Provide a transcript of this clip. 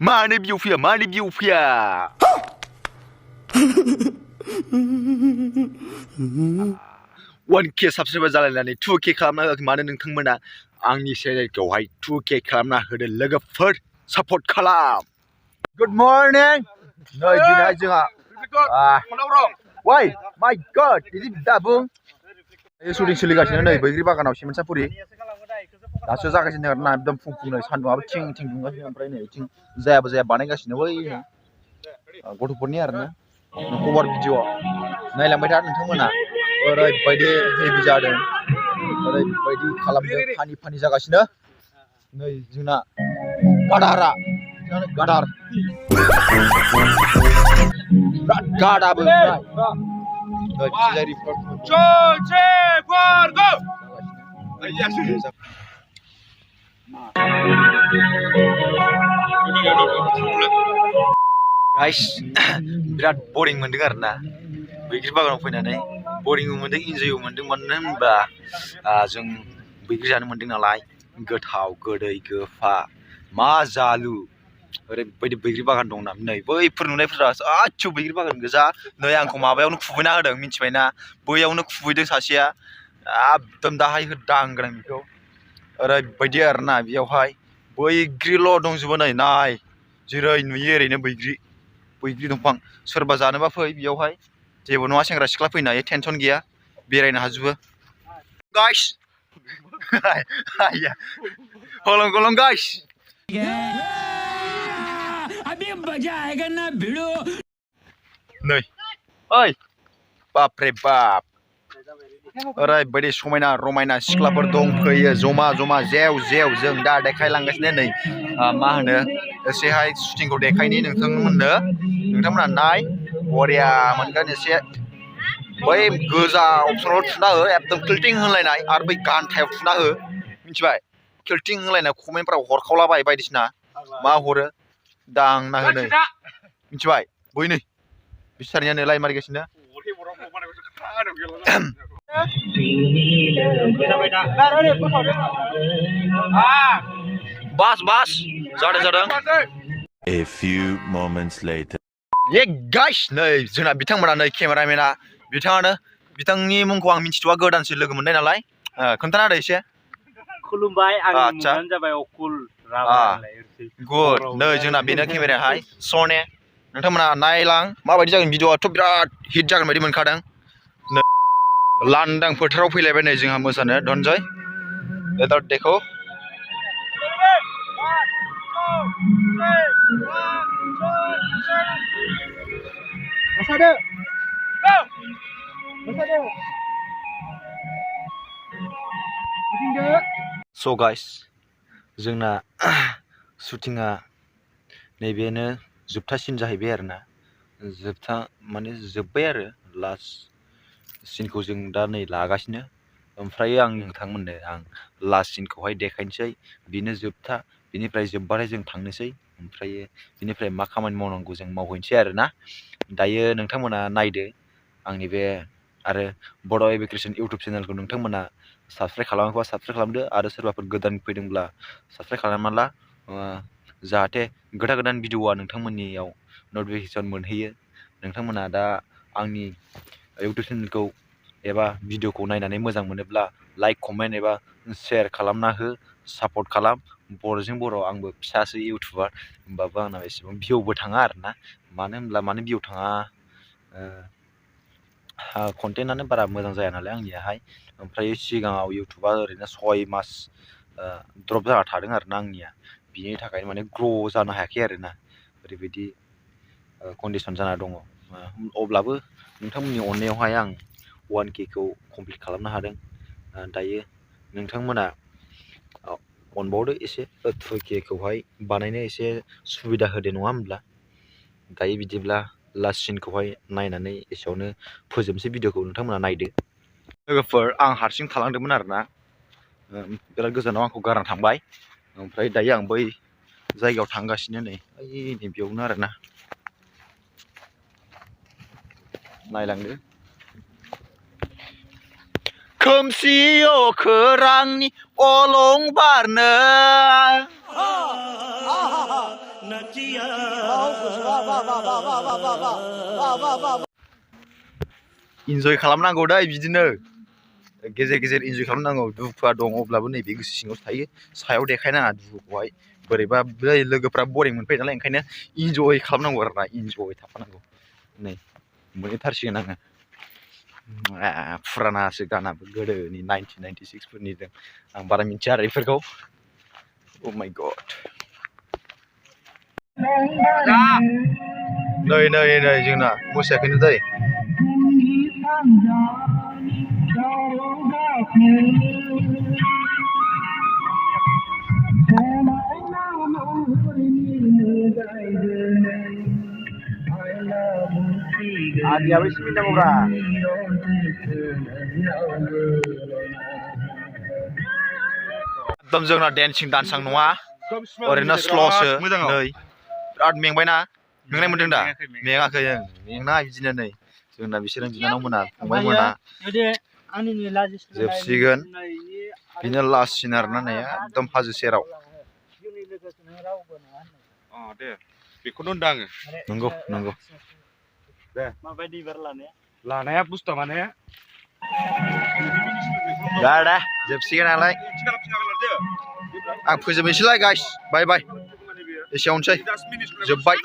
Mana view fia, mana view fia. 1K subscriber जालायनानै 2K खालामना होआखै मानो नोंथांमोना आंनि चेनेलखौहाय 2K खालामना होदो लोगोफोर सापर्ट खालाम। Good morning. नै दिनैहाय जोंहा Why? My God, is it dabung? Shooting सोलिगासिनो नै बैग्रि बागानाव सिमोनसापुरि दासो जागासिनो आरोना एकदम फुं-फुंनो सान्दुंआबो थिं-थिं दुंगासिनो ओमफ्राय नै थिं जायाबो जाया बानायगासिनो बै गथ'फोरनि आरोना कभार भिडिअ नायलांबाय था नोंथांमोना ओरैबायदि हेभि जादों ओरैबायदि खालामदों फानि जागासिनो नै जोंना गादारा गादार बिराद गादाबो Guys, birat boring मोनदों आरोना बैग्रि बागानाव फैनानै boring मोनदों enjoy मोनदों मानो होनबा जों बैग्रि जानो मोनदों नालाय गोथाव गोदै गोफा मा जालु ओरैबायदि बैग्रि बागान दंना नै बैफोर नुनायफोरा गासिबो बैग्रि बागान गोजा नै आंखौ माबायावनो खुबैना होदों मिन्थिबायना बैयावनो खुबैदों सासेया एकदम दाहाय होदांग्रां बेखौ ओरैबायदि आरोना बेयावहाय बैग्रिल' दंजोबो नै नाय जेरै नुयो ओरैनो बैग्रि दंफां सोरबा जानोबा फै बेयावहाय जेबो नङा सेंग्रा सिख्ला फैनो हायो टेनसन गैया बेरायनो हाजोबो गाइस हलं गाइस नै ओइ बाप रे बाप ओरैबायदि समायना रमायना सिख्लाफोर दंफैयो जमा जेव जों दा देखायलांगासिनो नै मा होनो एसेहाय शुटिंखौ देखायनि नोंथांमोना नाय बरिया मोनगोन एसे बै गोजा अपसनाव थुना हो एकदम क्लिटिं होलायनाय आरो बै गान्थायाव थुना हो मिथिबाय क्लिटिं होलायनाय कमेन्टफोराव हरखावलाबाय बायदिसिना मा हरो दांना हो नै मिथिबाय बै नै बिसारनियानो लाइन मारिगासिनो बास जादों A few moments later ये गाइस नै जोंना बिथांमोना नै केमेरामेना बिथांनि मुंखौ आं मिथिथ'आ गोदानसो लोगो मोननाय नालाय खोन्थाना होदो एसे खुलुमबाय आंनि मुङानो जाबाय अकुल गुड नै जोंना बेनो केमेरायाहाय सने नोंथांमोना नायलां माबायदि जागोन भिडिअआथ' बिराद हिट जागोन बायदि मोनखादों लांदां फोथाराव फैलायबाय नै जोंहा मोसानो धनजय लेदार देखौ So guys जोंना शुटिंआ नैबेनो जोबथासिन जाहैबाय आरोना जोबथा माने जोब्बाय आरो लास्ट सिनखौ जों दा नै लागासिनो ओमफ्राय आं नोंथांमोननो आं लास्ट सिनखौहाय देखायनोसै बेनो जोबथा बिनिफ्राय जोबबाथाय जों थांनोसै ओमफ्राय बिनिफ्राय मा खामानि मावनांगौ जों मावहैनोसै आरोना दायो नोंथांमोना नायदो आंनि बे आरो बड' एभिकेसन इउटुब चेनेलखौ नोंथांमोना साबस्क्राइब खालामाखैबा साबस्क्राइब खालामदो आरो सोरबाफोर गोदान फैदोंब्ला साबस्क्राइब खालामना ला जाहाथे गोदान भिडिअआ नोंथांमोननियाव नटिफिकेसन मोनहैयो नोंथांमोना दा आंनि इउटुब चेनेलखौ एबा भिडिअखौ नायनानै मोजां मोनोब्ला लाइक कमेन्ट एबा शेयार खालामना हो सापर्ट खालाम बर'जों बर' आंबो फिसासो इउटुबार होमबाबो आंना एसेबां भिउबो थाङा आरोना मानो भिउ थाङा कन्टेन्टआनो बारा मोजां जाया नालाय आंनियाहाय ओमफ्राय सिगाङाव इउटुबा ओरैनो 6 मास द्रप जाना थादों आरोना आंनिया बिनि थाखाय माने ग्र' जानो हायाखै आरोना ओरैबायदि कन्डिसन जाना दङ अब्लाबो नोंथांमोननि अननायावहाय आं 1K खौ कमप्लिट खालामनो हादों दायो नोंथांमोना अनबावदो एसे 2K खौहाय बानायनो एसे सुबिदा होदो नङा होमब्ला दायो बिदिब्ला लास्ट सिनखौहाय नायनानै एसेयावनो फोजोबनोसै भिडिअखौ नोंथांमोना नायदो लोगोफोर आं हारसिं थालांदोंमोन आरोना बिराद गोजानाव आंखौ गारना थांबाय ओमफ्राय दायो आं बै जायगायाव थांगासिनो नै बेयावनो आरोना नायलांदो खोमसि अखोरांनि अलंबारनो इन्जय खालामनांगौ दै बिदिनो गेजेर गेजेर इन्जय खालामनांगौ दुखुआ दं अब्लाबो नैबे गोसो सिङाव थायो सायाव देखायनाङा दुखुखौहाय बोरैबा बै लोगोफ्रा बरिं मोनफैयो नालाय ओंखायनो इन्जय खालामनांगौ आरोना इन्जय थाफानांगौ नै मोनहैथारसिगोन आङो फुरानासो गानाबो गोदोनि 1996 फोरनिजों आं बारा मिथिया आरो बेफोरखौ Oh my god नै जोंना मोसायाखैनो दै आदियाबो एसे मिन्नांगौब्रा एकदम जोंना डेन्सिं दान्सां नङा ओरैनो स्ल'सो नै बिराद मेंबायना मेंनाय मोन्दों दा मेङाखै मेंना बिदिनो नै जोंना बिसोरो बिनानाव मोना फंबाय मोना जोबसिगोन बिनो लास्ट सिन आरोना नै एकदम हाजो सेराव दे बेखौनो होनदों आङो नंगौ दे माबायदि एबार लानाया बुस्थुआ माने दे जोबसिगोन नालाय आं फोजोबनोसैलाय गाइस बाय बाय एसेयावनोसै जोब्बाय